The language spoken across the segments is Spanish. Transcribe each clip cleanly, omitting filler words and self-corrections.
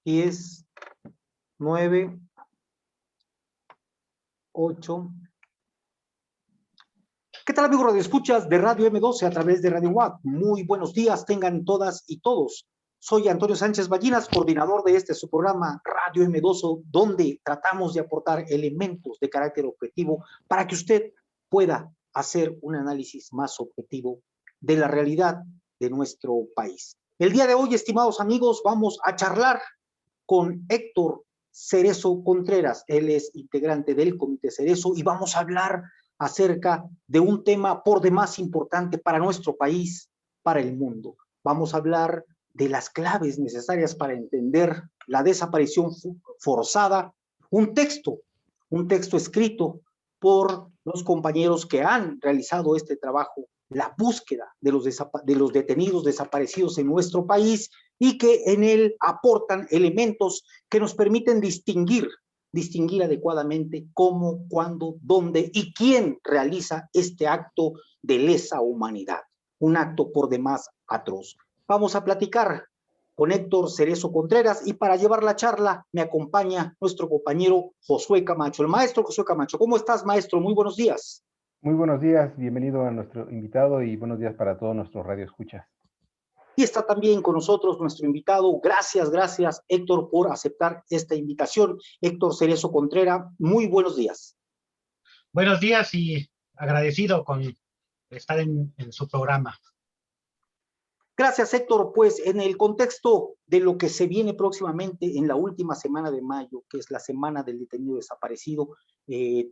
10, 9, 8. ¿Qué tal, amigos radioescuchas de Radio M12 a través de Radio WAP? Muy buenos días tengan todas y todos. Soy Antonio Sánchez Ballinas, coordinador de su programa Radio M12, donde tratamos de aportar elementos de carácter objetivo para que usted pueda hacer un análisis más objetivo de la realidad de nuestro país. El día de hoy, estimados amigos, vamos a charlar con Héctor Cerezo Contreras. Él es integrante del Comité Cerezo y vamos a hablar acerca de un tema por demás importante para nuestro país, para el mundo. Vamos a hablar de las claves necesarias para entender la desaparición forzada, un texto escrito por los compañeros que han realizado este trabajo, la búsqueda de los detenidos desaparecidos en nuestro país, y que en él aportan elementos que nos permiten distinguir adecuadamente cómo, cuándo, dónde y quién realiza este acto de lesa humanidad, un acto por demás atroz. Vamos a platicar con Héctor Cerezo Contreras y para llevar la charla me acompaña nuestro compañero Josué Camacho, el maestro Josué Camacho. ¿Cómo estás, maestro? Muy buenos días. Muy buenos días, bienvenido a nuestro invitado y buenos días para todos nuestros radioescuchas. Y está también con nosotros nuestro invitado. Gracias, Héctor, por aceptar esta invitación. Héctor Cerezo Contreras, muy buenos días. Buenos días y agradecido con estar en su programa. Gracias, Héctor. Pues en el contexto de lo que se viene próximamente en la última semana de mayo, que es la semana del detenido desaparecido,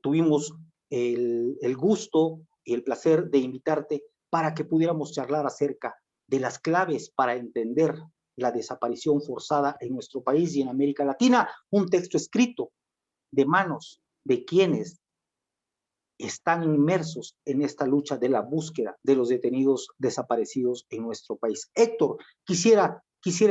tuvimos el gusto y el placer de invitarte para que pudiéramos charlar acerca de las claves para entender la desaparición forzada en nuestro país y en América Latina, un texto escrito de manos de quienes están inmersos en esta lucha de la búsqueda de los detenidos desaparecidos en nuestro país. Héctor, quisiera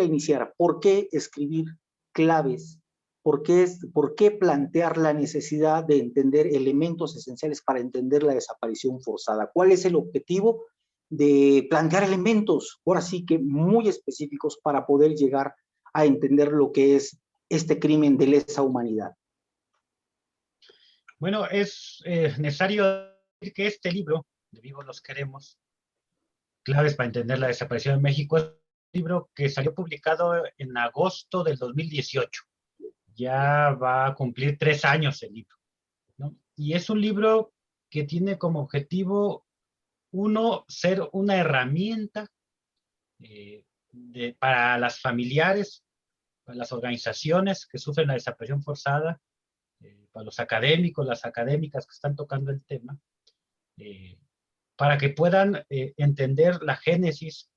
iniciar. ¿Por qué escribir claves? ¿Por qué plantear la necesidad de entender elementos esenciales para entender la desaparición forzada? ¿Cuál es el objetivo de plantear elementos, ahora sí que muy específicos, para poder llegar a entender lo que es este crimen de lesa humanidad? Bueno, es necesario decir que este libro, De Vivos los Queremos, Claves para entender la desaparición en México, es un libro que salió publicado en agosto del 2018. Ya va a cumplir 3 años el libro, ¿no? Y es un libro que tiene como objetivo, uno, ser una herramienta para las familiares, para las organizaciones que sufren la desaparición forzada, para los académicos, las académicas que están tocando el tema, para que puedan entender la génesis,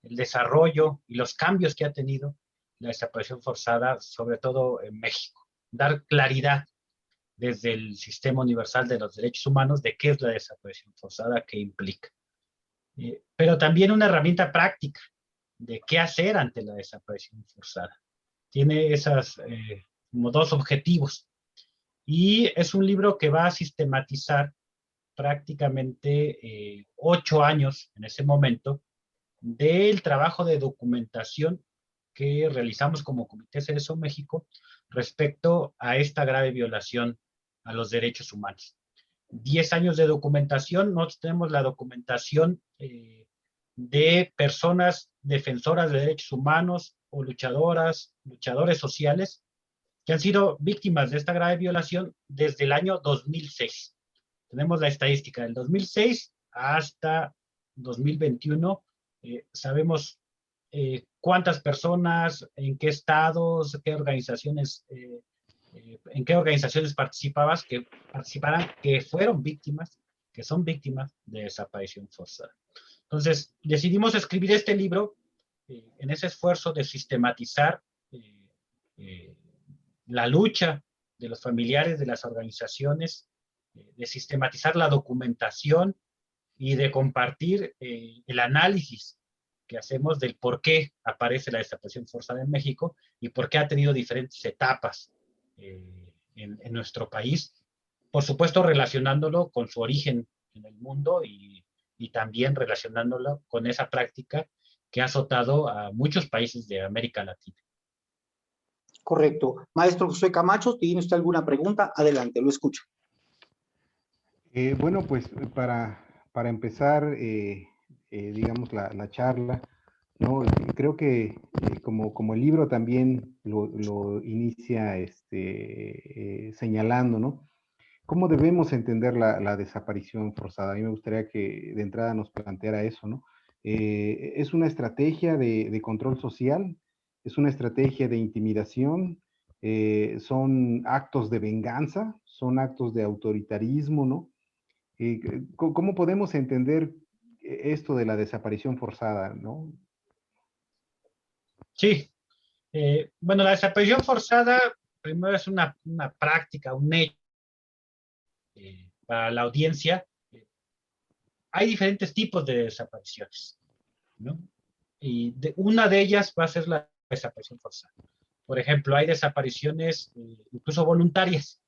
el desarrollo y los cambios que ha tenido la desaparición forzada, sobre todo en México. Dar claridad desde el Sistema Universal de los Derechos Humanos de qué es la desaparición forzada, qué implica. Pero también una herramienta práctica de qué hacer ante la desaparición forzada. Tiene esas como dos objetivos. Y es un libro que va a sistematizar prácticamente 8 años en ese momento del trabajo de documentación que realizamos como Comité Cerezo México respecto a esta grave violación a los derechos humanos. 10 años de documentación. Nosotros tenemos la documentación de personas defensoras de derechos humanos o luchadores sociales que han sido víctimas de esta grave violación desde el año 2006. Tenemos la estadística del 2006 hasta 2021. Sabemos cuántas personas, en qué estados, qué organizaciones, en qué organizaciones participaran, que fueron víctimas, que son víctimas de desaparición forzada. Entonces, decidimos escribir este libro en ese esfuerzo de sistematizar la lucha de los familiares, de las organizaciones, de sistematizar la documentación y de compartir el análisis que hacemos del por qué aparece la desaparición forzada en México y por qué ha tenido diferentes etapas en nuestro país. Por supuesto, relacionándolo con su origen en el mundo y también relacionándolo con esa práctica que ha azotado a muchos países de América Latina. Correcto. Maestro José Camacho, ¿tiene usted alguna pregunta? Adelante, lo escucho. Bueno, pues para empezar, digamos, la charla, ¿no? Creo que como el libro también lo inicia señalando, ¿no? ¿Cómo debemos entender la desaparición forzada? A mí me gustaría que de entrada nos planteara eso, ¿no? ¿Es una estrategia de control social? ¿Es una estrategia de intimidación? ¿Son actos de venganza? ¿Son actos de autoritarismo, no? ¿Cómo podemos entender esto de la desaparición forzada, no? Sí, bueno, la desaparición forzada primero es una práctica, un hecho para la audiencia. Hay diferentes tipos de desapariciones, ¿no? Y una de ellas va a ser la desaparición forzada. Por ejemplo, hay desapariciones incluso voluntarias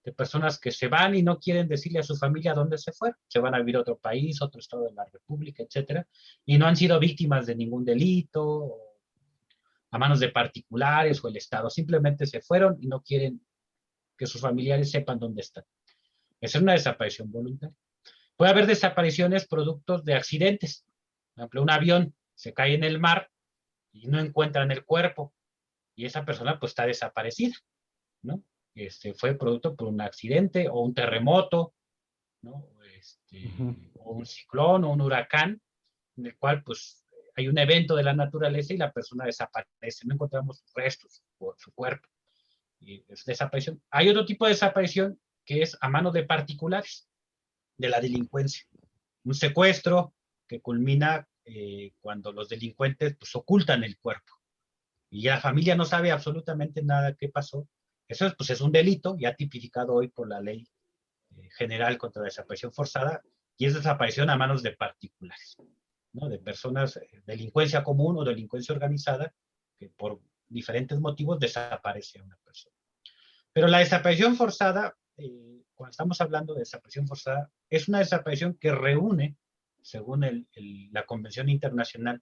de personas que se van y no quieren decirle a su familia dónde se fueron. Se van a vivir a otro país, otro estado de la República, etcétera, y no han sido víctimas de ningún delito a manos de particulares o el Estado. Simplemente se fueron y no quieren que sus familiares sepan dónde están. Esa es una desaparición voluntaria. Puede haber desapariciones productos de accidentes. Por ejemplo, un avión se cae en el mar y no encuentran el cuerpo y esa persona pues está desaparecida, ¿no? Fue producto por un accidente o un terremoto, ¿no? O un ciclón o un huracán, en el cual pues hay un evento de la naturaleza y la persona desaparece, no encontramos sus restos o su cuerpo. Y es desaparición. Hay otro tipo de desaparición que es a manos de particulares, de la delincuencia. Un secuestro que culmina cuando los delincuentes pues, ocultan el cuerpo y la familia no sabe absolutamente nada qué pasó. Eso pues, es un delito ya tipificado hoy por la ley general contra la desaparición forzada y es desaparición a manos de particulares, ¿no? De personas, delincuencia común o delincuencia organizada, que por diferentes motivos desaparece a una persona. Pero la desaparición forzada, cuando estamos hablando de desaparición forzada, es una desaparición que reúne, según la Convención Internacional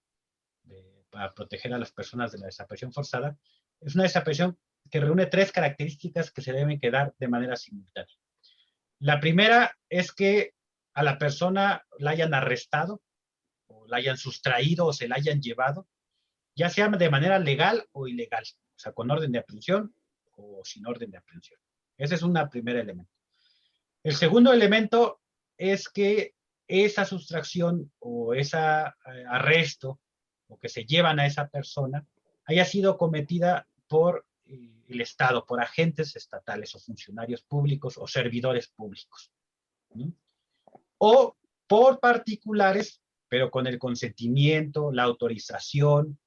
para proteger a las personas de la desaparición forzada, es una desaparición que reúne tres características que se deben quedar de manera simultánea. La primera es que a la persona la hayan arrestado, o la hayan sustraído, o se la hayan llevado, ya sea de manera legal o ilegal, o sea, con orden de aprehensión o sin orden de aprehensión. Ese es un primer elemento. El segundo elemento es que esa sustracción o ese arresto o que se llevan a esa persona haya sido cometida por el Estado, por agentes estatales o funcionarios públicos o servidores públicos, ¿no? O por particulares, pero con el consentimiento, la autorización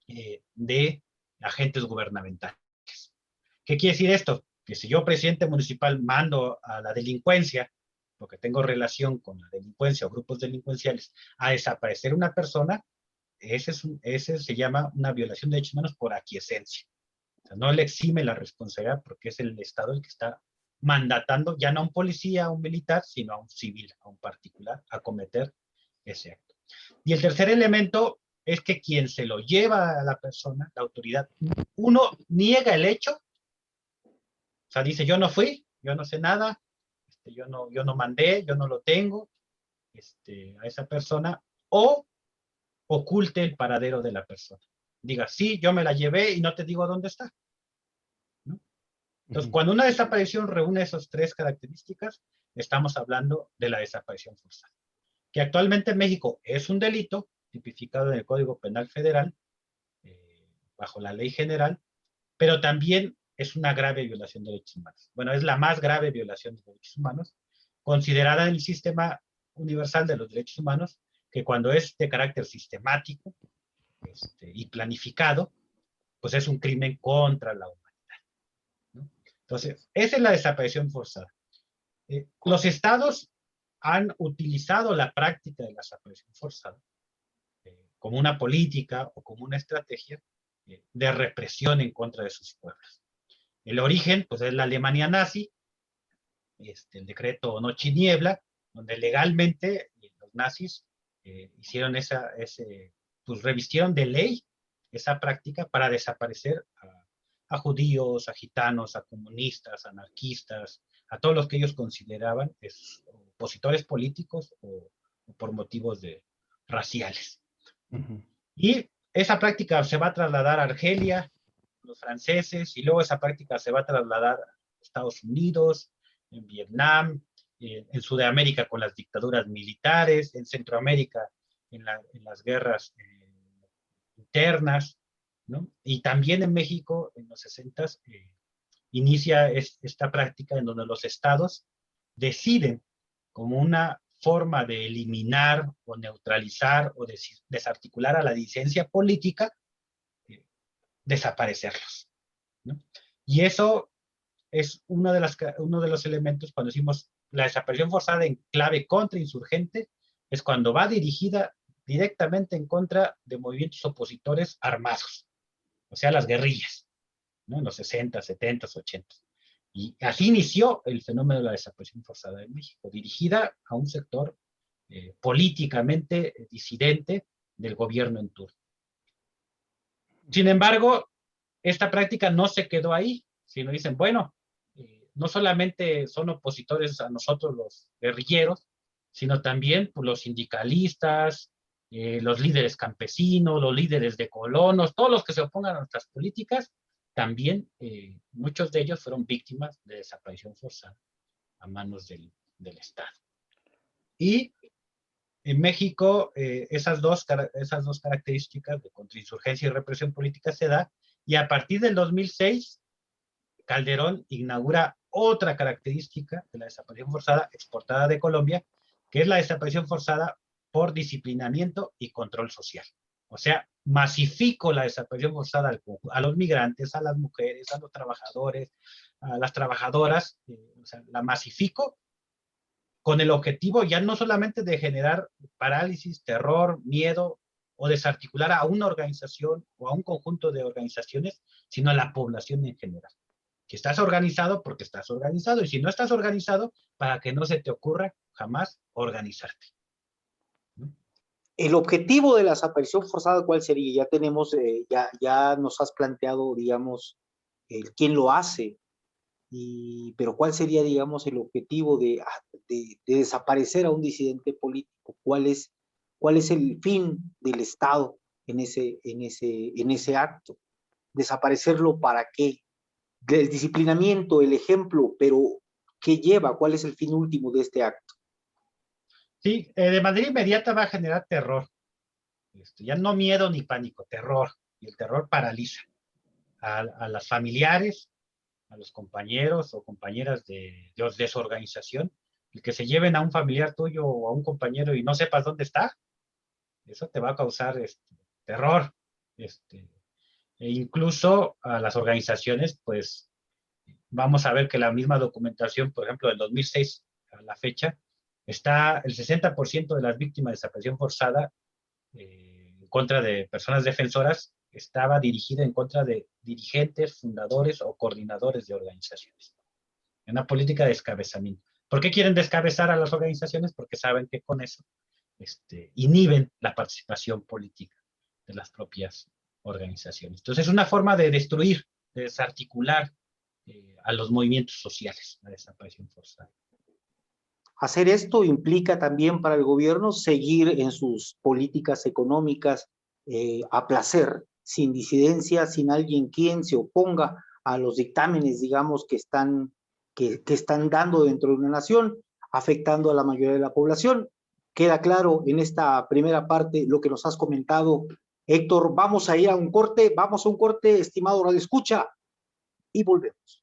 de agentes gubernamentales. ¿Qué quiere decir esto? Que si yo, presidente municipal, mando a la delincuencia, porque tengo relación con la delincuencia o grupos delincuenciales, a desaparecer una persona, ese se llama una violación de derechos humanos por aquiescencia. O sea, no le exime la responsabilidad porque es el Estado el que está mandatando ya no a un policía, a un militar, sino a un civil, a un particular, a cometer ese acto. Y el tercer elemento es que quien se lo lleva a la persona, la autoridad, uno niega el hecho, o sea, dice yo no fui, yo no sé nada, yo no mandé, yo no lo tengo a esa persona, o oculte el paradero de la persona. Diga, sí, yo me la llevé y no te digo dónde está, ¿no? Entonces, cuando una desaparición reúne esas tres características, estamos hablando de la desaparición forzada, que actualmente en México es un delito tipificado en el Código Penal Federal, bajo la ley general, pero también es una grave violación de derechos humanos. Bueno, es la más grave violación de derechos humanos, considerada en el sistema universal de los derechos humanos, que cuando es de carácter sistemático y planificado, pues es un crimen contra la humanidad, ¿no? Entonces, esa es la desaparición forzada. Los estados han utilizado la práctica de la desaparición forzada como una política o como una estrategia de represión en contra de sus pueblos. El origen, pues, es la Alemania nazi, el decreto Noche y Niebla, donde legalmente los nazis hicieron pues revistieron de ley esa práctica para desaparecer a a judíos, a gitanos, a comunistas, anarquistas, a todos los que ellos consideraban opositores políticos o por motivos raciales. Y esa práctica se va a trasladar a Argelia, los franceses, y luego esa práctica se va a trasladar a Estados Unidos, en Vietnam, en Sudamérica con las dictaduras militares, en Centroamérica en las guerras internas, ¿no? Y también en México, en los 60s, inicia esta práctica en donde los estados deciden como una forma de eliminar o neutralizar o desarticular a la disidencia política, desaparecerlos, ¿no? Y eso es uno de los elementos cuando decimos la desaparición forzada en clave contrainsurgente, es cuando va dirigida directamente en contra de movimientos opositores armados, o sea, las guerrillas, ¿no? En los 60, 70, 80. Y así inició el fenómeno de la desaparición forzada en México, dirigida a un sector políticamente disidente del gobierno en turno. Sin embargo, esta práctica no se quedó ahí, sino dicen, bueno, no solamente son opositores a nosotros los guerrilleros, sino también pues, los sindicalistas, los líderes campesinos, los líderes de colonos, todos los que se opongan a nuestras políticas, también muchos de ellos fueron víctimas de desaparición forzada a manos del Estado. Y en México esas dos características de contrainsurgencia y represión política se da, y a partir del 2006 Calderón inaugura otra característica de la desaparición forzada exportada de Colombia, que es la desaparición forzada por disciplinamiento y control social. O sea, masifico la desaparición forzada a los migrantes, a las mujeres, a los trabajadores, a las trabajadoras, o sea, la masifico con el objetivo ya no solamente de generar parálisis, terror, miedo o desarticular a una organización o a un conjunto de organizaciones, sino a la población en general. Que estás organizado porque estás organizado, y si no estás organizado, para que no se te ocurra jamás organizarte. El objetivo de la desaparición forzada, ¿cuál sería? Ya tenemos, ya nos has planteado, digamos, quién lo hace, pero ¿cuál sería, digamos, el objetivo de desaparecer a un disidente político? ¿Cuál es el fin del Estado en ese acto? ¿Desaparecerlo para qué? El disciplinamiento, el ejemplo, pero ¿qué lleva? ¿Cuál es el fin último de este acto? Sí, de manera inmediata va a generar terror. Ya no miedo ni pánico, terror. Y el terror paraliza a las familiares, a los compañeros o compañeras de su organización. El que se lleven a un familiar tuyo o a un compañero y no sepas dónde está, eso te va a causar terror. E incluso a las organizaciones, pues vamos a ver que la misma documentación, por ejemplo, del 2006 a la fecha, está el 60% de las víctimas de desaparición forzada en contra de personas defensoras, estaba dirigida en contra de dirigentes, fundadores o coordinadores de organizaciones. Una política de descabezamiento. ¿Por qué quieren descabezar a las organizaciones? Porque saben que con eso inhiben la participación política de las propias organizaciones. Entonces es una forma de destruir, de desarticular a los movimientos sociales, la desaparición forzada. Hacer esto implica también para el gobierno seguir en sus políticas económicas a placer, sin disidencia, sin alguien quien se oponga a los dictámenes, digamos, que están dando dentro de una nación, afectando a la mayoría de la población. Queda claro en esta primera parte lo que nos has comentado, Héctor. Vamos a ir a un corte, estimado Radio Escucha, y volvemos.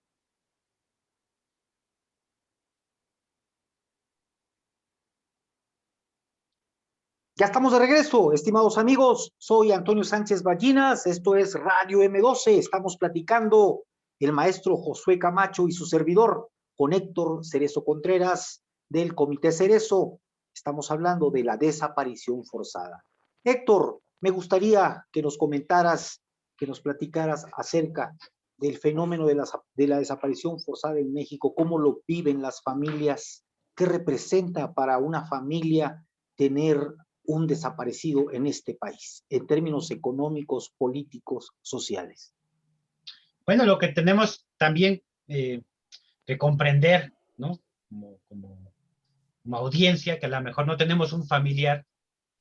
Ya estamos de regreso, estimados amigos. Soy Antonio Sánchez Ballinas, esto es Radio M12. Estamos platicando el maestro Josué Camacho y su servidor con Héctor Cerezo Contreras del Comité Cerezo. Estamos hablando de la desaparición forzada. Héctor, me gustaría que nos comentaras, que nos platicaras acerca del fenómeno de la desaparición forzada en México, cómo lo viven las familias, qué representa para una familia tener un desaparecido en este país, en términos económicos, políticos, sociales. Bueno, lo que tenemos también que comprender, ¿no? Como audiencia, que a lo mejor no tenemos un familiar,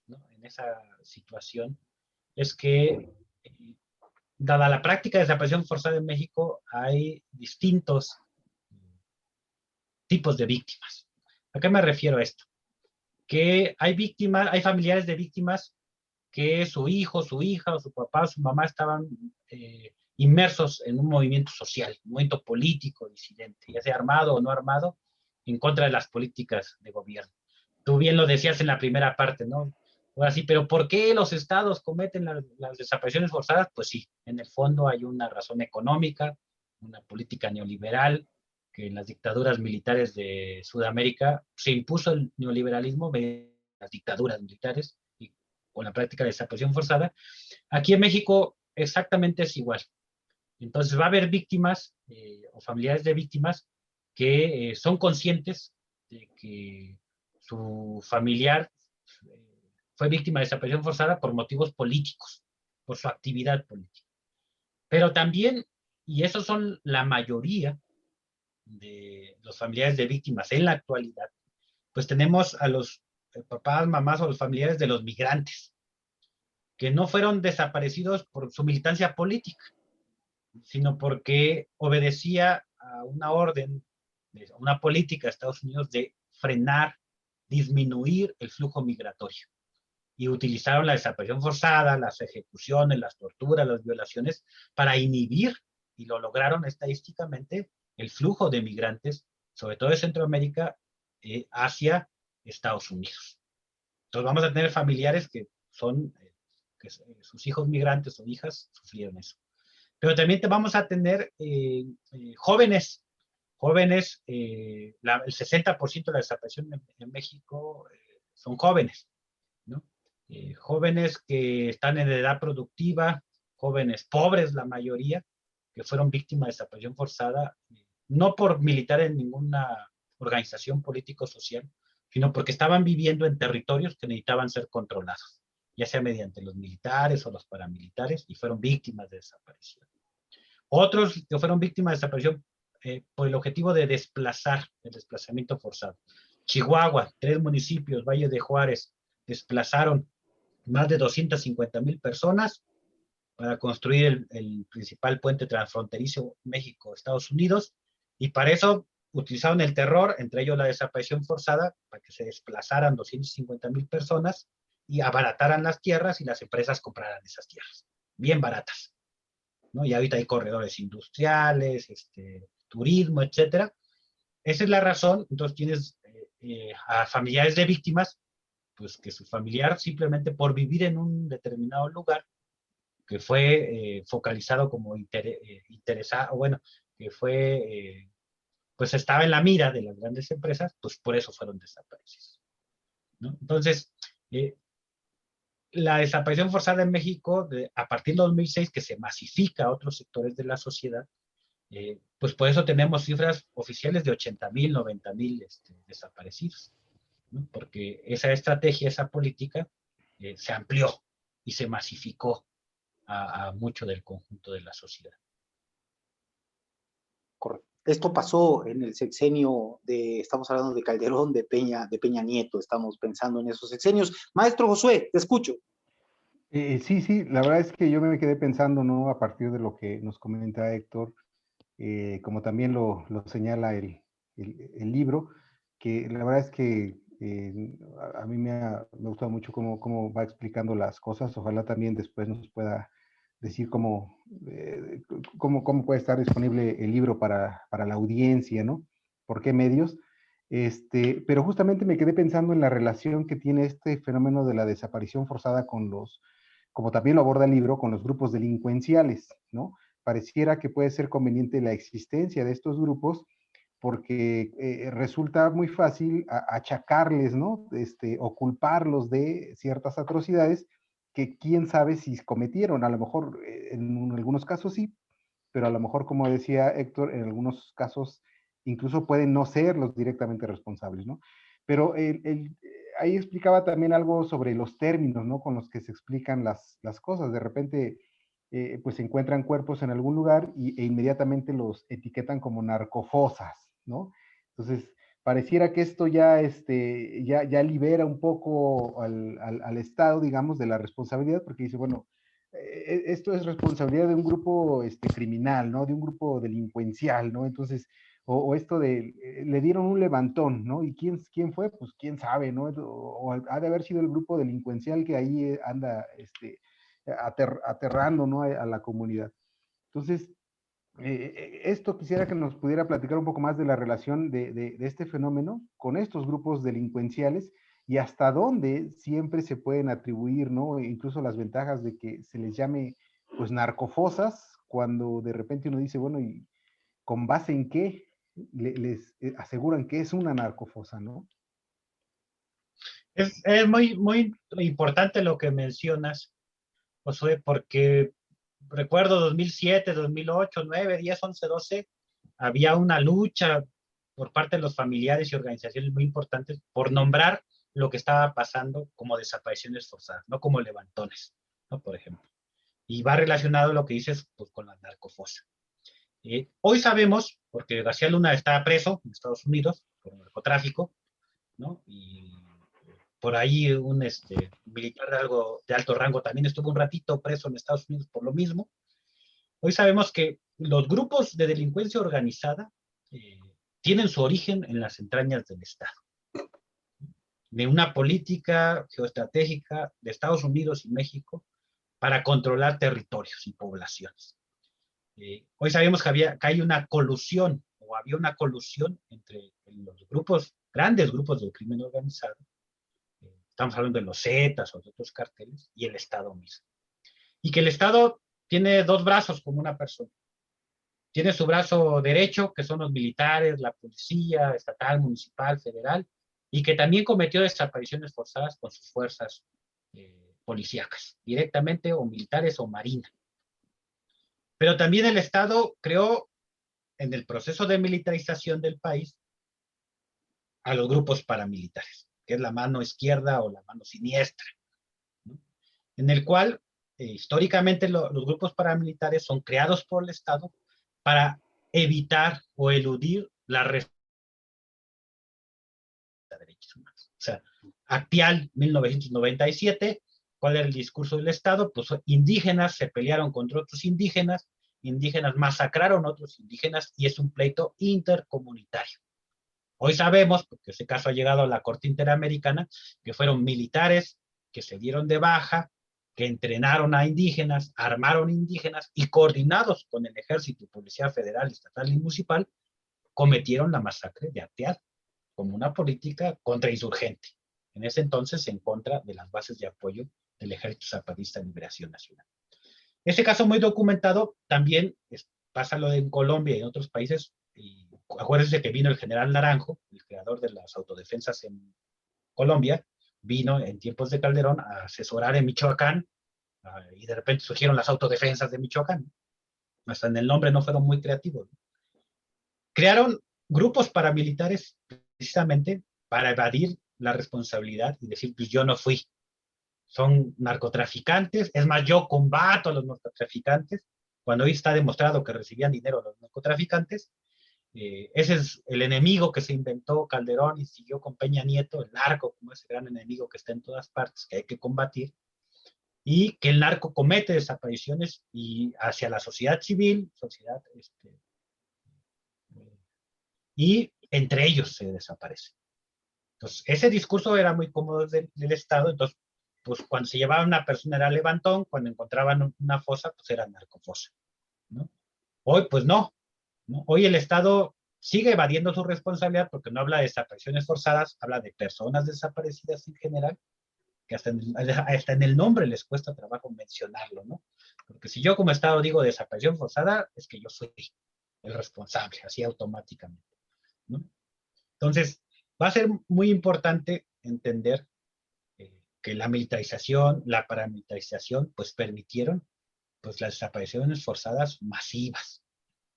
¿no? En esa situación, es que, dada la práctica de desaparición forzada en México, hay distintos tipos de víctimas. ¿A qué me refiero a esto? Que hay víctimas, hay familiares de víctimas que su hijo, su hija, o su papá, o su mamá estaban inmersos en un movimiento social, un movimiento político disidente, ya sea armado o no armado, en contra de las políticas de gobierno. Tú bien lo decías en la primera parte, ¿no? Ahora sí, pero ¿por qué los estados cometen las desapariciones forzadas? Pues sí, en el fondo hay una razón económica, una política neoliberal, que en las dictaduras militares de Sudamérica se impuso el neoliberalismo mediante las dictaduras militares y con la práctica de desaparición forzada. Aquí en México exactamente es igual. Entonces va a haber víctimas o familiares de víctimas que son conscientes de que su familiar fue víctima de desaparición forzada por motivos políticos, por su actividad política. Pero también, y esos son la mayoría de los familiares de víctimas en la actualidad, pues tenemos a los papás, mamás o los familiares de los migrantes, que no fueron desaparecidos por su militancia política, sino porque obedecía a una orden, a una política de Estados Unidos de frenar, disminuir el flujo migratorio. Y utilizaron la desaparición forzada, las ejecuciones, las torturas, las violaciones para inhibir, y lo lograron estadísticamente, el flujo de migrantes, sobre todo de Centroamérica, hacia Estados Unidos. Entonces vamos a tener familiares que son, que sus hijos migrantes o hijas sufrieron eso. Pero también te vamos a tener jóvenes, el 60% de la desaparición en México son jóvenes, ¿no? Jóvenes que están en edad productiva, jóvenes pobres la mayoría, que fueron víctimas de desaparición forzada, no por militar en ninguna organización político-social, sino porque estaban viviendo en territorios que necesitaban ser controlados, ya sea mediante los militares o los paramilitares, y fueron víctimas de desaparición. Otros que fueron víctimas de desaparición por el objetivo de desplazar, el desplazamiento forzado. Chihuahua, 3 municipios, Valle de Juárez, desplazaron más de 250,000 personas para construir el principal puente transfronterizo México-Estados Unidos, y para eso utilizaron el terror, entre ellos la desaparición forzada, para que se desplazaran 250,000 personas y abarataran las tierras y las empresas compraran esas tierras, bien baratas, ¿no? Y ahorita hay corredores industriales, turismo, etcétera. Esa es la razón. Entonces tienes a familiares de víctimas, pues que su familiar simplemente por vivir en un determinado lugar que fue focalizado como interesado, bueno, que fue, pues estaba en la mira de las grandes empresas, pues por eso fueron desaparecidos, ¿no? Entonces, la desaparición forzada en México, a partir de 2006, que se masifica a otros sectores de la sociedad, pues por eso tenemos cifras oficiales de 80,000, 90,000 desaparecidos, ¿no? Porque esa estrategia, esa política, se amplió y se masificó a mucho del conjunto de la sociedad. Correcto. Esto pasó en el sexenio estamos hablando de Calderón, de Peña Nieto, estamos pensando en esos sexenios. Maestro Josué, te escucho. Sí, la verdad es que yo me quedé pensando, ¿no? A partir de lo que nos comenta Héctor, como también lo señala el libro, que la verdad es que a mí me ha gustado mucho cómo va explicando las cosas. Ojalá también después nos pueda decir cómo puede estar disponible el libro para la audiencia, ¿no? ¿Por qué medios? Pero justamente me quedé pensando en la relación que tiene este fenómeno de la desaparición forzada con como también lo aborda el libro, con los grupos delincuenciales, ¿no? Pareciera que puede ser conveniente la existencia de estos grupos porque resulta muy fácil achacarles, ¿no? O culparlos de ciertas atrocidades que quién sabe si cometieron. A lo mejor en algunos casos sí, pero a lo mejor, como decía Héctor, en algunos casos incluso pueden no ser los directamente responsables, ¿no? Pero ahí explicaba también algo sobre los términos, ¿no? Con los que se explican las cosas. De repente pues se encuentran cuerpos en algún lugar e inmediatamente los etiquetan como narcofosas, ¿no? Entonces, pareciera que esto ya, ya libera un poco al Estado, digamos, de la responsabilidad, porque dice, bueno, esto es responsabilidad de un grupo criminal, ¿no? De un grupo delincuencial, ¿no? Entonces, o esto de, le dieron un levantón, ¿no? ¿Y quién fue? Pues quién sabe, ¿no? O ha de haber sido el grupo delincuencial que ahí anda, aterrando, ¿no? A la comunidad. Entonces, esto quisiera que nos pudiera platicar un poco más de la relación de este fenómeno con estos grupos delincuenciales y hasta dónde siempre se pueden atribuir, ¿no? Incluso las ventajas de que se les llame, pues, narcofosas, cuando de repente uno dice, bueno, ¿y con base en qué les aseguran que es una narcofosa, ¿no? Es muy, muy importante lo que mencionas, Josué, porque recuerdo 2007, 2008, 9, 10, 11, 12, había una lucha por parte de los familiares y organizaciones muy importantes por nombrar lo que estaba pasando como desapariciones forzadas, no como levantones, ¿no? Por ejemplo. Y va relacionado lo que dices pues, con la narcofosa. Hoy sabemos, porque García Luna está preso en Estados Unidos por narcotráfico, ¿no? Y por ahí un militar de alto rango también estuvo un ratito preso en Estados Unidos por lo mismo. Hoy sabemos que los grupos de delincuencia organizada eh, tienen su origen en las entrañas del Estado, de una política geoestratégica de Estados Unidos y México para controlar territorios y poblaciones. Hoy sabemos que hay una colusión, o había una colusión entre los grupos, grandes grupos del crimen organizado, estamos hablando de los Zetas o de otros carteles, y el Estado mismo. Y que el Estado tiene dos brazos como una persona. Tiene su brazo derecho, que son los militares, la policía estatal, municipal, federal, y que también cometió desapariciones forzadas con sus fuerzas policíacas, directamente o militares o marina. Pero también el Estado creó en el proceso de militarización del país a los grupos paramilitares, que es la mano izquierda o la mano siniestra, ¿no? En el cual históricamente los grupos paramilitares son creados por el Estado para evitar o eludir la responsabilidad de derechos humanos. O sea, Actial 1997, ¿cuál era el discurso del Estado? Pues indígenas se pelearon contra otros indígenas, indígenas masacraron a otros indígenas y es un pleito intercomunitario. Hoy sabemos, porque ese caso ha llegado a la Corte Interamericana, que fueron militares que se dieron de baja, que entrenaron a indígenas, armaron indígenas y coordinados con el Ejército y Policía Federal, Estatal y Municipal, cometieron la masacre de Acteal como una política contrainsurgente. En ese entonces en contra de las bases de apoyo del Ejército Zapatista de Liberación Nacional. Ese caso muy documentado también pasa lo de en Colombia y en otros países. Y acuérdense que vino el general Naranjo, el creador de las autodefensas en Colombia, vino en tiempos de Calderón a asesorar en Michoacán y de repente surgieron las autodefensas de Michoacán. Hasta en el nombre no fueron muy creativos. Crearon grupos paramilitares precisamente para evadir la responsabilidad y decir, pues yo no fui. Son narcotraficantes, es más, yo combato a los narcotraficantes, cuando hoy está demostrado que recibían dinero los narcotraficantes. Ese es el enemigo que se inventó Calderón y siguió con Peña Nieto, el narco como ese gran enemigo que está en todas partes, que hay que combatir, y que el narco comete desapariciones y hacia la sociedad civil, y entre ellos se desaparece. Entonces, ese discurso era muy cómodo del Estado, entonces, pues cuando se llevaba una persona era levantón, cuando encontraban una fosa, pues era narcofosa, ¿no? Hoy, pues no. Hoy el Estado sigue evadiendo su responsabilidad porque no habla de desapariciones forzadas, habla de personas desaparecidas en general, que hasta en el nombre les cuesta trabajo mencionarlo, ¿no? Porque si yo como Estado digo desaparición forzada, es que yo soy el responsable, así automáticamente, ¿no? Entonces, va a ser muy importante entender que la militarización, la paramilitarización, pues permitieron pues las desapariciones forzadas masivas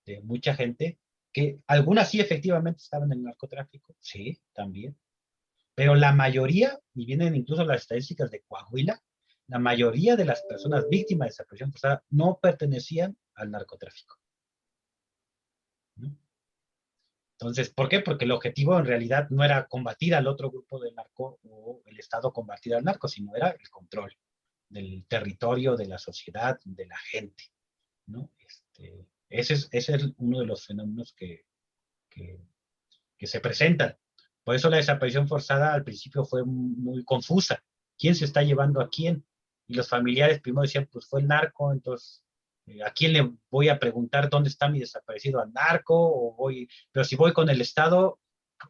de mucha gente, que algunas sí efectivamente estaban en el narcotráfico, sí, también, pero la mayoría, y vienen incluso las estadísticas de Coahuila, la mayoría de las personas víctimas de desaparición forzada no pertenecían al narcotráfico, ¿no? Entonces, ¿por qué? Porque el objetivo en realidad no era combatir al otro grupo del narco o el Estado combatir al narco, sino era el control del territorio, de la sociedad, de la gente, ¿no? Ese es uno de los fenómenos que se presentan. Por eso la desaparición forzada al principio fue muy confusa. ¿Quién se está llevando a quién? Y los familiares primero decían, pues fue el narco, entonces, ¿a quién le voy a preguntar dónde está mi desaparecido? ¿Al narco? Pero si voy con el Estado,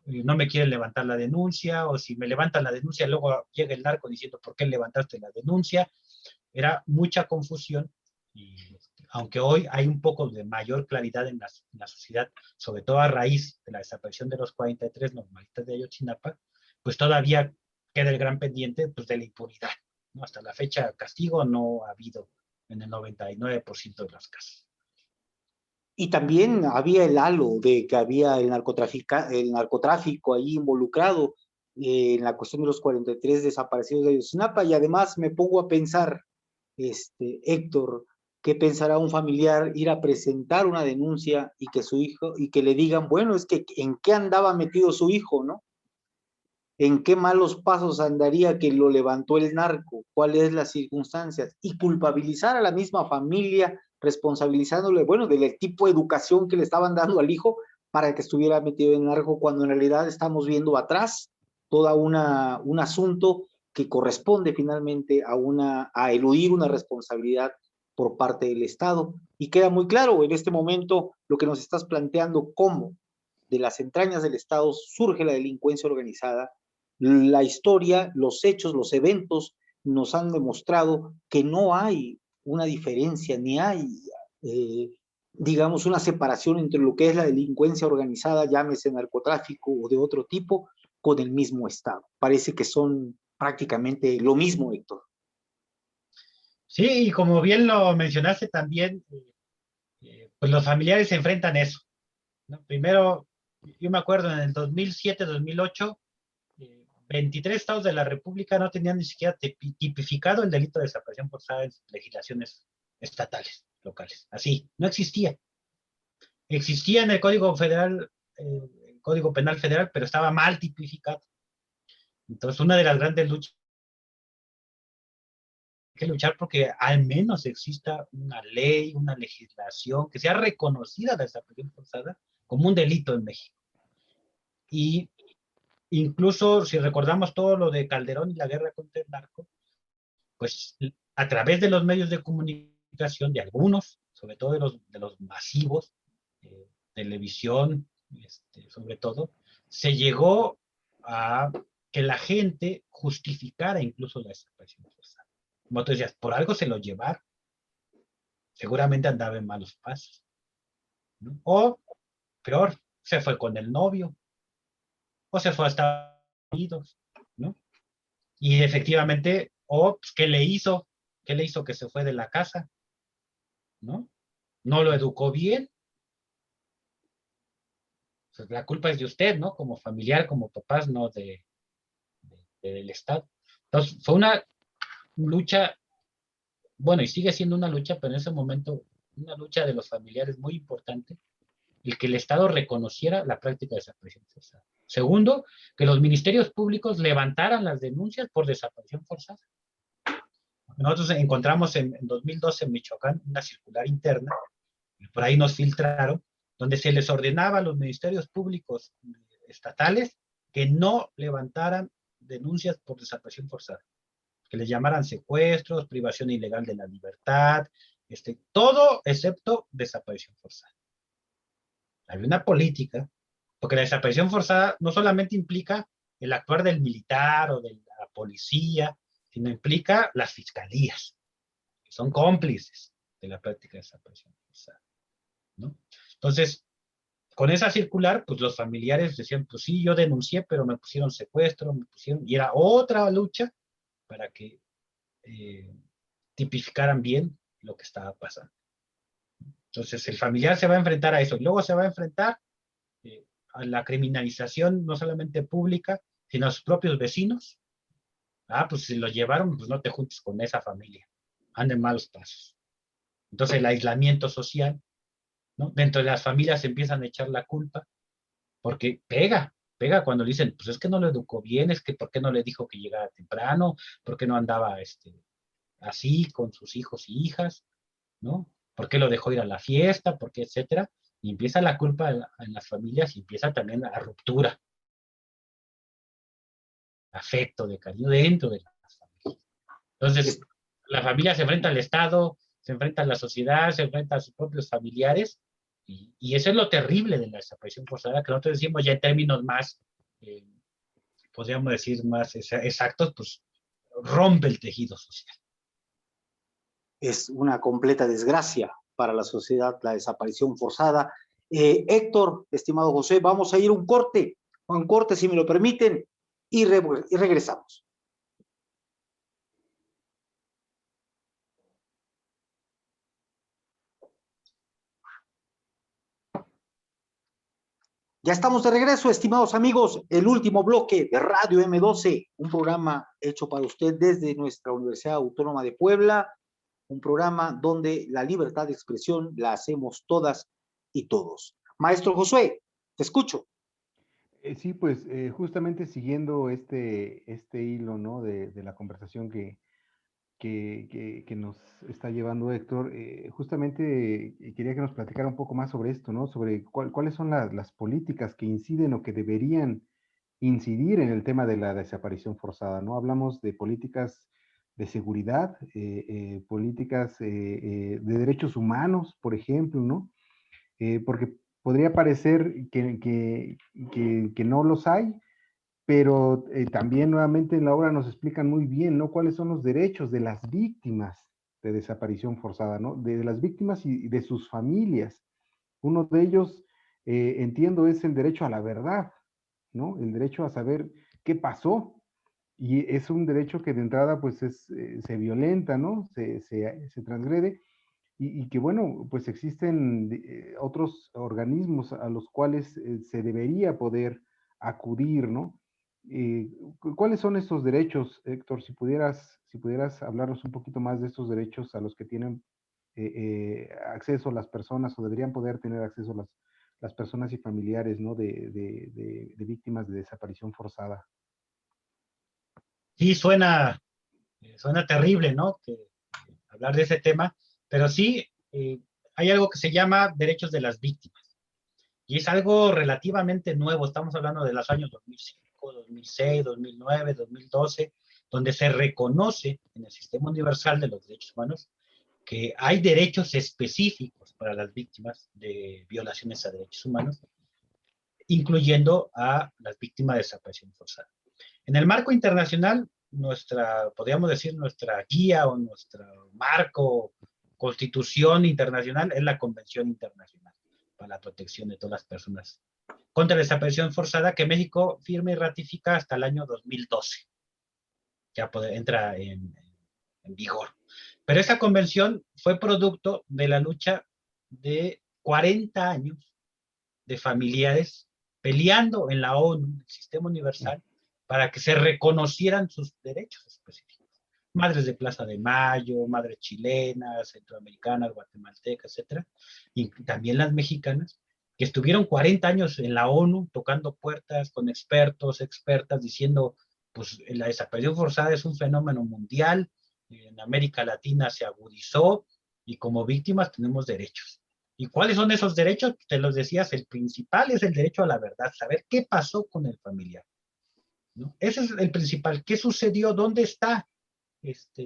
no me quieren levantar la denuncia, o si me levantan la denuncia, luego llega el narco diciendo, ¿por qué levantaste la denuncia? Era mucha confusión, y aunque hoy hay un poco de mayor claridad en la sociedad, sobre todo a raíz de la desaparición de los 43 normalistas de Ayotzinapa, pues todavía queda el gran pendiente, pues, de la impunidad, ¿no? Hasta la fecha, castigo no ha habido en el 99% de los casos. Y también había el halo de que había el narcotráfico ahí involucrado en la cuestión de los 43 desaparecidos de Ayotzinapa, y además me pongo a pensar, Héctor, ¿qué pensará un familiar ir a presentar una denuncia y que su hijo, y que le digan, bueno, es que en qué andaba metido su hijo, ¿no? ¿En qué malos pasos andaría que lo levantó el narco? ¿Cuáles las circunstancias? Y culpabilizar a la misma familia, responsabilizándole, bueno, del tipo de educación que le estaban dando al hijo para que estuviera metido en el narco, cuando en realidad estamos viendo atrás todo un asunto que corresponde finalmente a eludir una responsabilidad por parte del Estado. Y queda muy claro en este momento lo que nos estás planteando, cómo de las entrañas del Estado surge la delincuencia organizada. La historia, los hechos, los eventos nos han demostrado que no hay una diferencia, ni hay, digamos, una separación entre lo que es la delincuencia organizada, llámese narcotráfico o de otro tipo, con el mismo Estado. Parece que son prácticamente lo mismo, Héctor. Sí, y como bien lo mencionaste también, pues los familiares se enfrentan a eso, ¿no? Primero, yo me acuerdo en el 2007-2008, 23 estados de la República no tenían ni siquiera tipificado el delito de desaparición forzada en legislaciones estatales, locales. Así, no existía. Existía en el Código Federal, el Código Penal Federal, pero estaba mal tipificado. Entonces, una de las grandes luchas que luchar porque al menos exista una ley, una legislación que sea reconocida la desaparición forzada como un delito en México. Y incluso si recordamos todo lo de Calderón y la guerra contra el narco, pues a través de los medios de comunicación, de algunos, sobre todo de los masivos, televisión, sobre todo, se llegó a que la gente justificara incluso la desaparición forzada. Como tú decías, por algo se lo llevaron, seguramente andaba en malos pasos, ¿no? O peor, se fue con el novio, o se fue a Estados Unidos, ¿no? Y efectivamente, pues, ¿qué le hizo? ¿Qué le hizo que se fue de la casa? ¿No? No lo educó bien. Pues la culpa es de usted, ¿no? Como familiar, como papás, no del Estado. Entonces, fue una lucha, bueno, y sigue siendo una lucha, pero en ese momento, una lucha de los familiares muy importante, el que el Estado reconociera la práctica de desaparición forzada. Segundo, que los ministerios públicos levantaran las denuncias por desaparición forzada. Nosotros encontramos en 2012 en Michoacán una circular interna, y por ahí nos filtraron, donde se les ordenaba a los ministerios públicos estatales que no levantaran denuncias por desaparición forzada, que les llamaran secuestros, privación ilegal de la libertad, todo excepto desaparición forzada. Había una política, porque la desaparición forzada no solamente implica el actuar del militar o de la policía, sino implica las fiscalías, que son cómplices de la práctica de desaparición forzada, ¿no? Entonces, con esa circular, pues los familiares decían, pues sí, yo denuncié, pero me pusieron secuestro, y era otra lucha para que tipificaran bien lo que estaba pasando. Entonces, el familiar se va a enfrentar a eso, y luego se va a enfrentar a la criminalización no solamente pública, sino a sus propios vecinos, Ah, pues si lo llevaron, pues no te juntes con esa familia. Anda en malos pasos. Entonces el aislamiento social, ¿no? Dentro de las familias empiezan a echar la culpa, porque pega cuando le dicen, pues es que no lo educó bien, es que ¿por qué no le dijo que llegara temprano? ¿Por qué no andaba así con sus hijos y hijas? ¿No? ¿Por qué lo dejó ir a la fiesta? ¿Por qué? Etcétera. Y empieza la culpa en las familias y empieza también la ruptura, afecto, de cariño dentro de las familias. Entonces, la familia se enfrenta al Estado, se enfrenta a la sociedad, se enfrenta a sus propios familiares, y eso es lo terrible de la desaparición forzada, que nosotros decimos ya en términos más, eh, podríamos decir más exactos, pues rompe el tejido social. Es una completa desgracia para la sociedad la desaparición forzada. Héctor, estimado José, vamos a ir a un corte si me lo permiten, y regresamos. Ya estamos de regreso, estimados amigos, el último bloque de Radio M12, un programa hecho para usted desde nuestra Universidad Autónoma de Puebla, un programa donde la libertad de expresión la hacemos todas y todos. Maestro Josué, te escucho. Sí, pues justamente siguiendo este hilo, ¿no? de la conversación que nos está llevando Héctor, justamente quería que nos platicara un poco más sobre esto, ¿no? Sobre cuáles son las políticas que inciden o que deberían incidir en el tema de la desaparición forzada, ¿no? Hablamos de políticas de seguridad, políticas de derechos humanos, por ejemplo, ¿no? Porque podría parecer que no los hay, pero también nuevamente en la obra nos explican muy bien, ¿no? Cuáles son los derechos de las víctimas de desaparición forzada, ¿no? De las víctimas y de sus familias. Uno de ellos, entiendo, es el derecho a la verdad, ¿no? El derecho a saber qué pasó. Y es un derecho que de entrada, pues, se violenta, ¿no? Se transgrede. Y que, bueno, pues existen otros organismos a los cuales se debería poder acudir, ¿no? ¿Cuáles son estos derechos, Héctor? Si pudieras hablarnos un poquito más de estos derechos a los que tienen acceso las personas o deberían poder tener acceso las personas y familiares, ¿no? De víctimas de desaparición forzada. Sí, suena terrible, ¿no? Hablar de ese tema, pero sí hay algo que se llama derechos de las víctimas. Y es algo relativamente nuevo, estamos hablando de los años 2005, 2006, 2009, 2012, donde se reconoce en el Sistema Universal de los Derechos Humanos que hay derechos específicos para las víctimas de violaciones a derechos humanos, incluyendo a las víctimas de desaparición forzada. En el marco internacional, podríamos decir, nuestra guía o nuestro marco, constitución internacional, es la Convención Internacional para la Protección de todas las personas contra la desaparición forzada, que México firma y ratifica hasta el año 2012. Ya entra en vigor. Pero esa convención fue producto de la lucha de 40 años de familiares peleando en la ONU, el Sistema Universal, para que se reconocieran sus derechos específicos. Madres de Plaza de Mayo, madres chilenas, centroamericanas, guatemaltecas, etcétera, y también las mexicanas, que estuvieron 40 años en la ONU tocando puertas con expertos, expertas, diciendo, pues la desaparición forzada es un fenómeno mundial, en América Latina se agudizó y como víctimas tenemos derechos. ¿Y cuáles son esos derechos? Te los decías, el principal es el derecho a la verdad, saber qué pasó con el familiar, ¿no? Ese es el principal. ¿Qué sucedió? ¿Dónde está?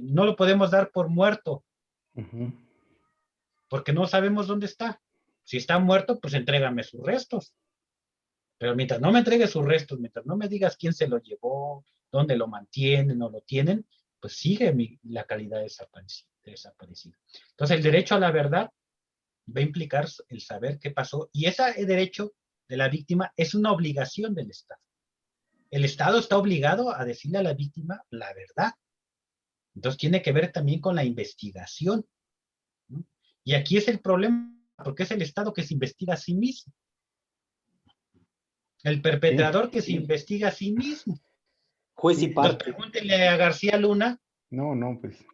No lo podemos dar por muerto, porque no sabemos dónde está. Si está muerto, pues entrégame sus restos. Pero mientras no me entregues sus restos, mientras no me digas quién se lo llevó, dónde lo mantienen o lo tienen, pues sigue la calidad de desaparecido. Entonces, el derecho a la verdad va a implicar el saber qué pasó, y ese derecho de la víctima es una obligación del Estado. El Estado está obligado a decirle a la víctima la verdad. Entonces tiene que ver también con la investigación, ¿no? Y aquí es el problema, porque es el Estado que se investiga a sí mismo. El perpetrador que se investiga a sí mismo. Juez y Sí, Entonces, parte. pregúntenle a García Luna. no, pues.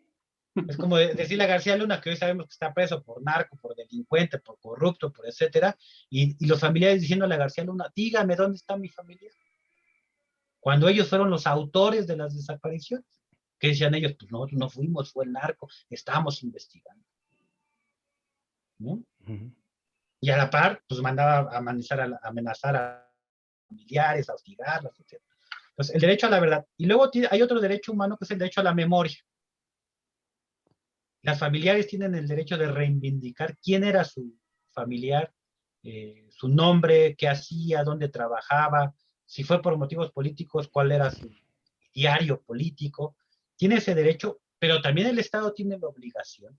Es como decirle a García Luna que hoy sabemos que está preso por narco, por delincuente, por corrupto, por etcétera, y los familiares diciéndole a García Luna, dígame dónde está mi familia. Cuando ellos fueron los autores de las desapariciones, que decían ellos, pues nosotros no fuimos, fue el narco, estábamos investigando, ¿no? Ujú. Y a la par, pues mandaba a amenazar a familiares, a hostigarlas, etc. Entonces, el derecho a la verdad. Y luego hay otro derecho humano que es el derecho a la memoria. Las familiares tienen el derecho de reivindicar quién era su familiar, su nombre, qué hacía, dónde trabajaba, si fue por motivos políticos, cuál era su diario político. Tiene ese derecho, pero también el Estado tiene la obligación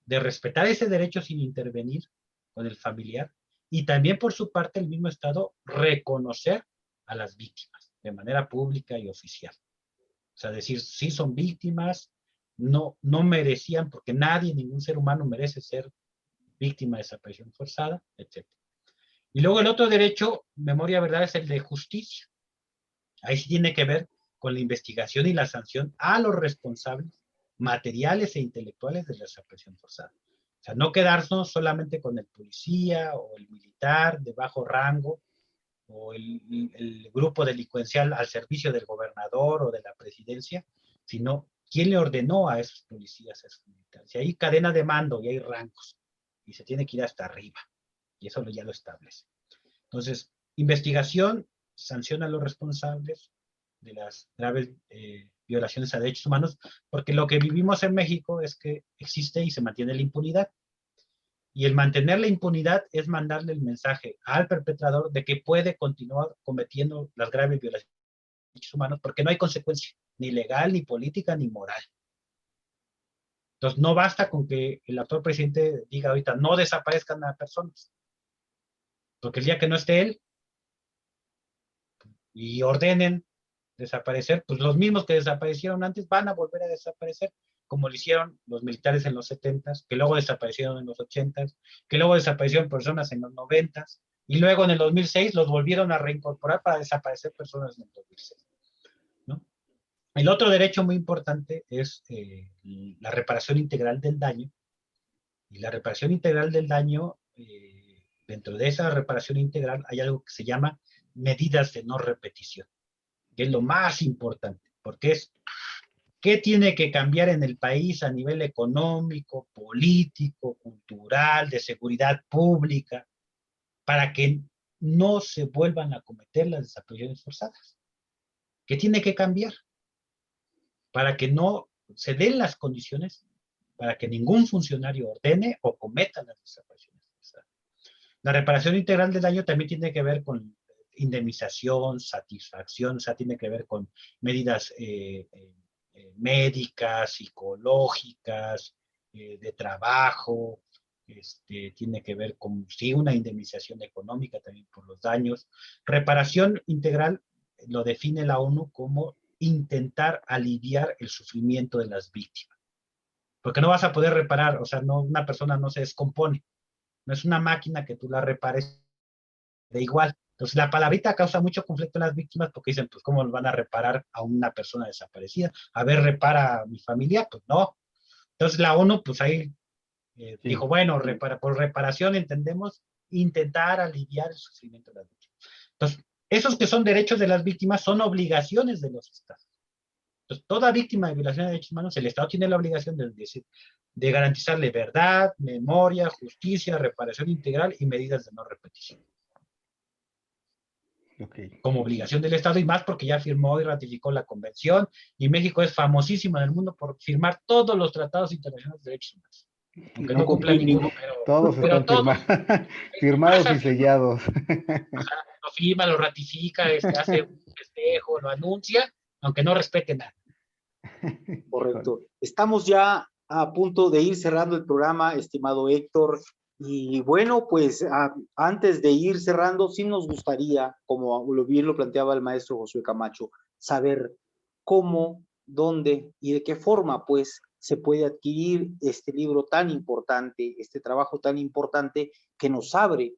de respetar ese derecho sin intervenir con el familiar y también por su parte el mismo Estado reconocer a las víctimas de manera pública y oficial. O sea, decir, sí son víctimas, no merecían, porque nadie, ningún ser humano merece ser víctima de desaparición forzada, etc. Y luego el otro derecho, memoria, verdad, es el de justicia. Ahí sí tiene que ver con la investigación y la sanción a los responsables materiales e intelectuales de la desaparición forzada. O sea, no quedarnos solamente con el policía o el militar de bajo rango o el grupo delincuencial al servicio del gobernador o de la presidencia, sino quién le ordenó a esos policías, a esos militares. Y hay cadena de mando y hay rangos y se tiene que ir hasta arriba y eso ya lo establece. Entonces, investigación, sanciona a los responsables de las graves violaciones a derechos humanos, porque lo que vivimos en México es que existe y se mantiene la impunidad. Y el mantener la impunidad es mandarle el mensaje al perpetrador de que puede continuar cometiendo las graves violaciones de derechos humanos porque no hay consecuencia, ni legal, ni política, ni moral. Entonces, no basta con que el actual presidente diga ahorita, no desaparezcan a personas, porque el día que no esté él y ordenen desaparecer, pues los mismos que desaparecieron antes van a volver a desaparecer, como lo hicieron los militares en los 70s, que luego desaparecieron en los 80s, que luego desaparecieron personas en los 90s, y luego en el 2006 los volvieron a reincorporar para desaparecer personas en el 2006, ¿no? El otro derecho muy importante es la reparación integral del daño, y la reparación integral del daño, dentro de esa reparación integral hay algo que se llama medidas de no repetición, que es lo más importante, porque es qué tiene que cambiar en el país a nivel económico, político, cultural, de seguridad pública, para que no se vuelvan a cometer las desapariciones forzadas. ¿Qué tiene que cambiar? Para que no se den las condiciones para que ningún funcionario ordene o cometa las desapariciones forzadas. La reparación integral del daño también tiene que ver con indemnización, satisfacción, o sea, tiene que ver con medidas médicas, psicológicas, de trabajo, tiene que ver con, sí, una indemnización económica también por los daños. Reparación integral lo define la ONU como intentar aliviar el sufrimiento de las víctimas. Porque no vas a poder reparar, o sea, no, una persona no se descompone, no es una máquina que tú la repares de igual. Entonces, la palabrita causa mucho conflicto en las víctimas porque dicen, pues, ¿cómo van a reparar a una persona desaparecida? A ver, repara a mi familia, pues no. Entonces, la ONU, pues ahí Sí. dijo, bueno, por reparación entendemos intentar aliviar el sufrimiento de las víctimas. Entonces, esos que son derechos de las víctimas son obligaciones de los estados. Entonces, toda víctima de violación de derechos humanos, el Estado tiene la obligación de garantizarle verdad, memoria, justicia, reparación integral y medidas de no repetición. Okay. Como obligación del Estado y más porque ya firmó y ratificó la convención y México es famosísimo en el mundo por firmar todos los tratados internacionales de derechos humanos. Aunque no cumpla ninguno, todos pero están todos. firmados y sellados. Lo firma, lo ratifica, hace un festejo, lo anuncia, aunque no respete nada. Correcto. Estamos ya a punto de ir cerrando el programa, estimado Héctor. Y bueno, pues antes de ir cerrando, sí nos gustaría, como bien lo planteaba el maestro Josué Camacho, saber cómo, dónde y de qué forma, pues, se puede adquirir este libro tan importante, este trabajo tan importante que nos abre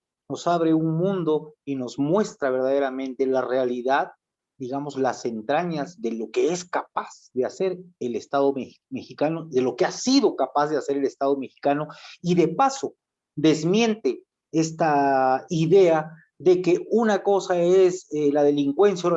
un mundo y nos muestra verdaderamente la realidad digamos, las entrañas de lo que es capaz de hacer el Estado mexicano, de lo que ha sido capaz de hacer el Estado mexicano, y de paso desmiente esta idea de que una cosa es la delincuencia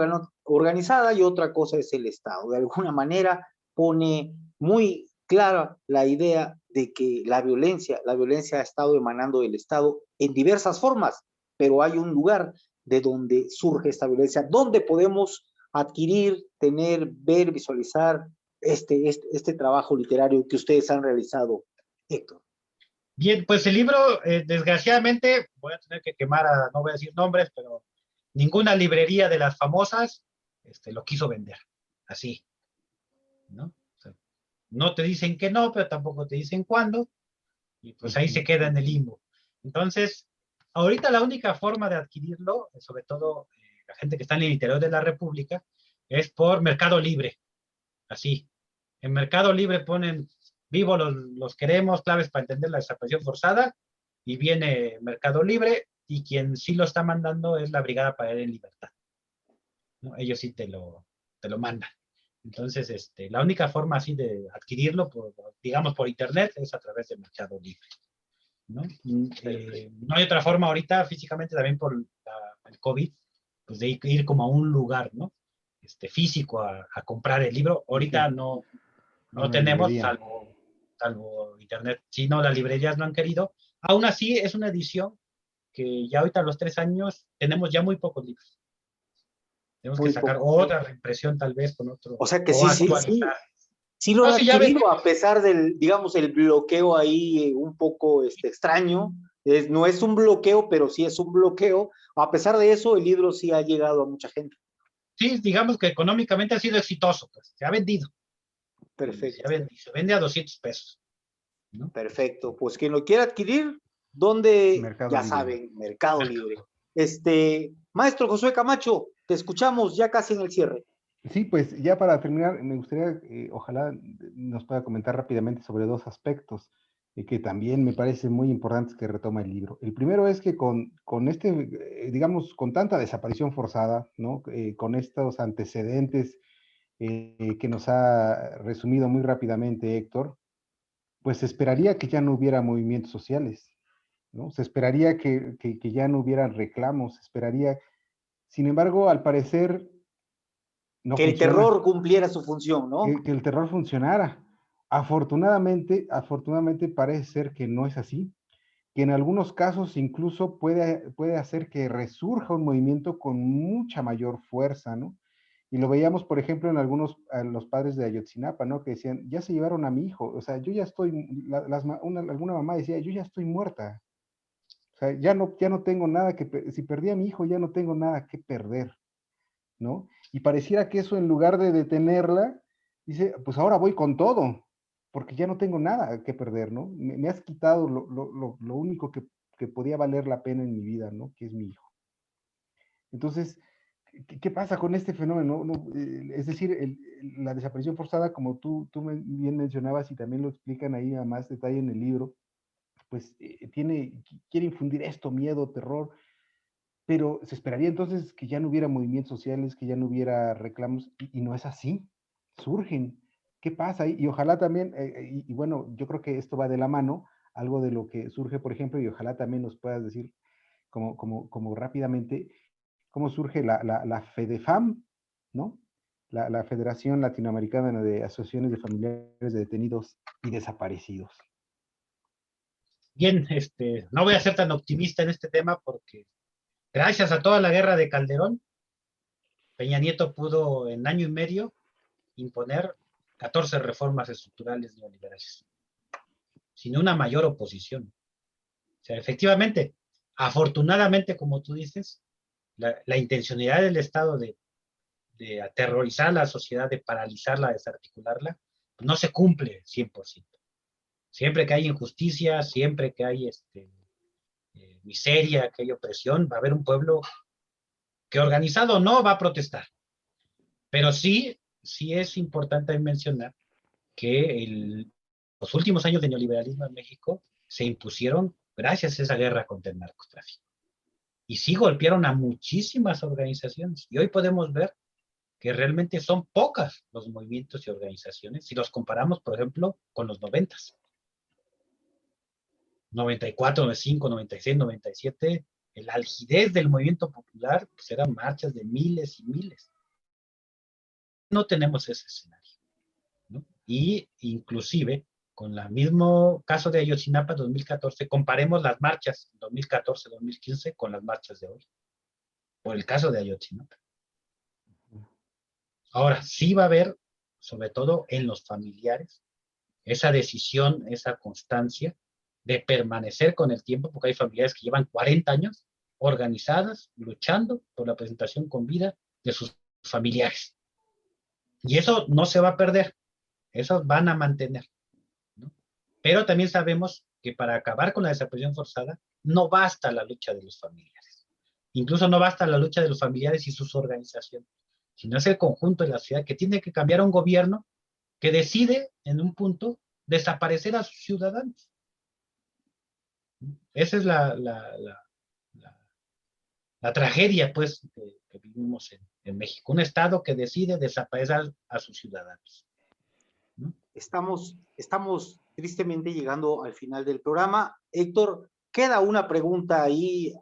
organizada y otra cosa es el Estado. De alguna manera pone muy clara la idea de que la violencia ha estado emanando del Estado en diversas formas, pero hay un lugar de donde surge esta violencia, donde podemos adquirir, tener, ver, visualizar este trabajo literario que ustedes han realizado, Héctor. Bien, pues el libro, desgraciadamente, voy a tener que quemar, no voy a decir nombres, pero ninguna librería de las famosas lo quiso vender, así, ¿no? O sea, no te dicen que no, pero tampoco te dicen cuándo, y pues ahí se queda en el limbo. Entonces, ahorita la única forma de adquirirlo, sobre todo la gente que está en el interior de la República, es por Mercado Libre, así. En Mercado Libre ponen vivo los queremos, claves para entender la desaparición forzada, y viene Mercado Libre, y quien sí lo está mandando es la Brigada para en Libertad, ¿no? Ellos sí te lo mandan. Entonces, la única forma así de adquirirlo, digamos, por internet, es a través de Mercado Libre, ¿no? No hay otra forma ahorita, físicamente, también por el COVID, pues de ir como a un lugar, ¿no? Físico a comprar el libro. Ahorita no tenemos, salvo internet. Si no, las librerías no han querido. Aún así, es una edición que ya ahorita a los 3 años tenemos ya muy pocos libros. Tenemos que sacar otra reimpresión tal vez con otro. O sea que o sí, actualizar. sí lo han si ya adquirido a pesar del, digamos, el bloqueo ahí un poco extraño. No es un bloqueo, pero sí es un bloqueo. A pesar de eso, el libro sí ha llegado a mucha gente. Sí, digamos que económicamente ha sido exitoso, pues, se ha vendido. Perfecto. Se vende a 200 pesos, ¿no? Perfecto. Pues quien lo quiera adquirir, ¿dónde? Mercado Ya Libre. saben, Mercado Libre. Maestro Josué Camacho, te escuchamos ya casi en el cierre. Sí, pues ya para terminar, me gustaría, ojalá nos pueda comentar rápidamente sobre dos aspectos que también me parecen muy importantes que retoma el libro. El primero es que con digamos, con tanta desaparición forzada, ¿no? Con estos antecedentes que nos ha resumido muy rápidamente Héctor, pues se esperaría que ya no hubiera movimientos sociales, ¿no? Se esperaría que ya no hubiera reclamos, se esperaría, sin embargo, al parecer no que el funciona. terror cumpliera su función, ¿no? Que el terror funcionara. Afortunadamente parece ser que no es así, que en algunos casos incluso puede hacer que resurja un movimiento con mucha mayor fuerza, ¿no? Y lo veíamos, por ejemplo, en los padres de Ayotzinapa, ¿no? Que decían, ya se llevaron a mi hijo, o sea, yo ya estoy, alguna mamá decía, yo ya estoy muerta, o sea, ya no tengo nada si perdí a mi hijo, ya no tengo nada que perder, ¿no? Y pareciera que eso, en lugar de detenerla, dice, pues ahora voy con todo, porque ya no tengo nada que perder, ¿no? Me has quitado lo único que podía valer la pena en mi vida, ¿no? Que es mi hijo. Entonces, ¿qué pasa con este fenómeno? Es decir, la desaparición forzada, como tú bien mencionabas y también lo explican ahí a más detalle en el libro, pues quiere infundir esto, miedo, terror, pero se esperaría entonces que ya no hubiera movimientos sociales, que ya no hubiera reclamos, y no es así, surgen. ¿Qué pasa ahí? Y ojalá también, y bueno, yo creo que esto va de la mano, algo de lo que surge, por ejemplo, y ojalá también nos puedas decir como rápidamente, cómo surge la FEDEFAM, ¿no? La Federación Latinoamericana de Asociaciones de Familiares de Detenidos y Desaparecidos. Bien, no voy a ser tan optimista en este tema porque gracias a toda la guerra de Calderón, Peña Nieto pudo en año y medio imponer 14 reformas estructurales neoliberales, sin una mayor oposición. O sea, efectivamente, afortunadamente, como tú dices, la intencionalidad del Estado de aterrorizar a la sociedad, de paralizarla, desarticularla, no se cumple 100%. Siempre que hay injusticia, siempre que hay miseria, que hay opresión, va a haber un pueblo que organizado no va a protestar. Pero sí es importante mencionar que los últimos años de neoliberalismo en México se impusieron gracias a esa guerra contra el narcotráfico. Y sí golpearon a muchísimas organizaciones. Y hoy podemos ver que realmente son pocas los movimientos y organizaciones si los comparamos, por ejemplo, con los 90s. 94, 95, 96, 97, la algidez del movimiento popular, pues eran marchas de miles y miles. No tenemos ese escenario, ¿no? Y inclusive, con el mismo caso de Ayotzinapa 2014, comparemos las marchas 2014-2015 con las marchas de hoy, por el caso de Ayotzinapa. Ahora, sí va a haber, sobre todo en los familiares, esa decisión, esa constancia de permanecer con el tiempo, porque hay familiares que llevan 40 años organizadas, luchando por la presentación con vida de sus familiares. Y eso no se va a perder, eso van a mantener, ¿no? Pero también sabemos que para acabar con la desaparición forzada, no basta la lucha de los familiares. Incluso no basta la lucha de los familiares y sus organizaciones, sino es el conjunto de la sociedad que tiene que cambiar a un gobierno que decide en un punto desaparecer a sus ciudadanos. Esa es la tragedia, pues, que vivimos en México. Un Estado que decide desaparecer a sus ciudadanos, ¿no? Estamos tristemente llegando al final del programa. Héctor, queda una pregunta ahí.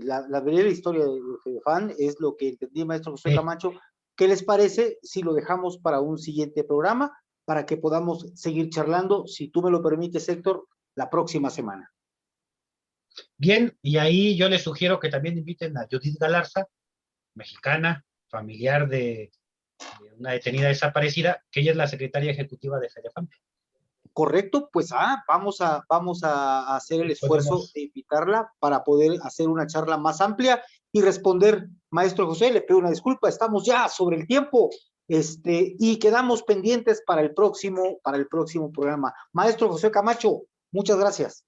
La breve historia de Fedefan es lo que entendí, maestro José Camacho. ¿Qué les parece si lo dejamos para un siguiente programa, para que podamos seguir charlando, si tú me lo permites, Héctor, la próxima semana? Bien, y ahí yo les sugiero que también inviten a Judith Galarza, mexicana, familiar de una detenida desaparecida, que ella es la secretaria ejecutiva de Fedefam. Correcto, pues vamos a hacer el esfuerzo de invitarla para poder hacer una charla más amplia y responder. Maestro José, le pido una disculpa, estamos ya sobre el tiempo, y quedamos pendientes para el próximo programa. Maestro José Camacho, muchas gracias.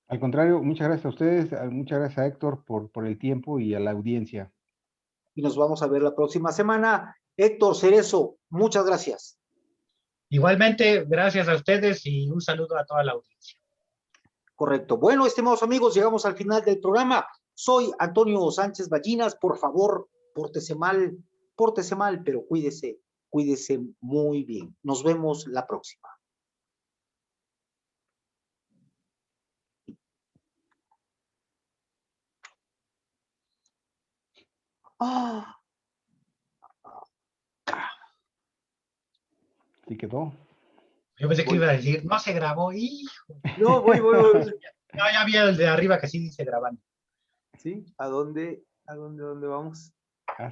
Al contrario, muchas gracias a ustedes, muchas gracias a Héctor por el tiempo y a la audiencia. Y nos vamos a ver la próxima semana. Héctor Cerezo, muchas gracias. Igualmente, gracias a ustedes y un saludo a toda la audiencia. Correcto. Bueno, estimados amigos, llegamos al final del programa. Soy Antonio Sánchez Ballinas. Por favor, pórtese mal, pero cuídese muy bien. Nos vemos la próxima. ¿Sí quedó? Yo pensé que iba a decir, no se grabó, hijo. No, voy. No, ya vi el de arriba que sí dice grabando. ¿Sí? ¿A dónde vamos?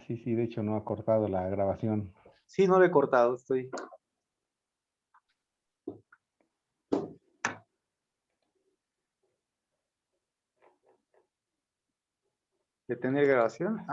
Sí, de hecho no ha cortado la grabación. Sí, no le he cortado, estoy. ¿Detener grabación?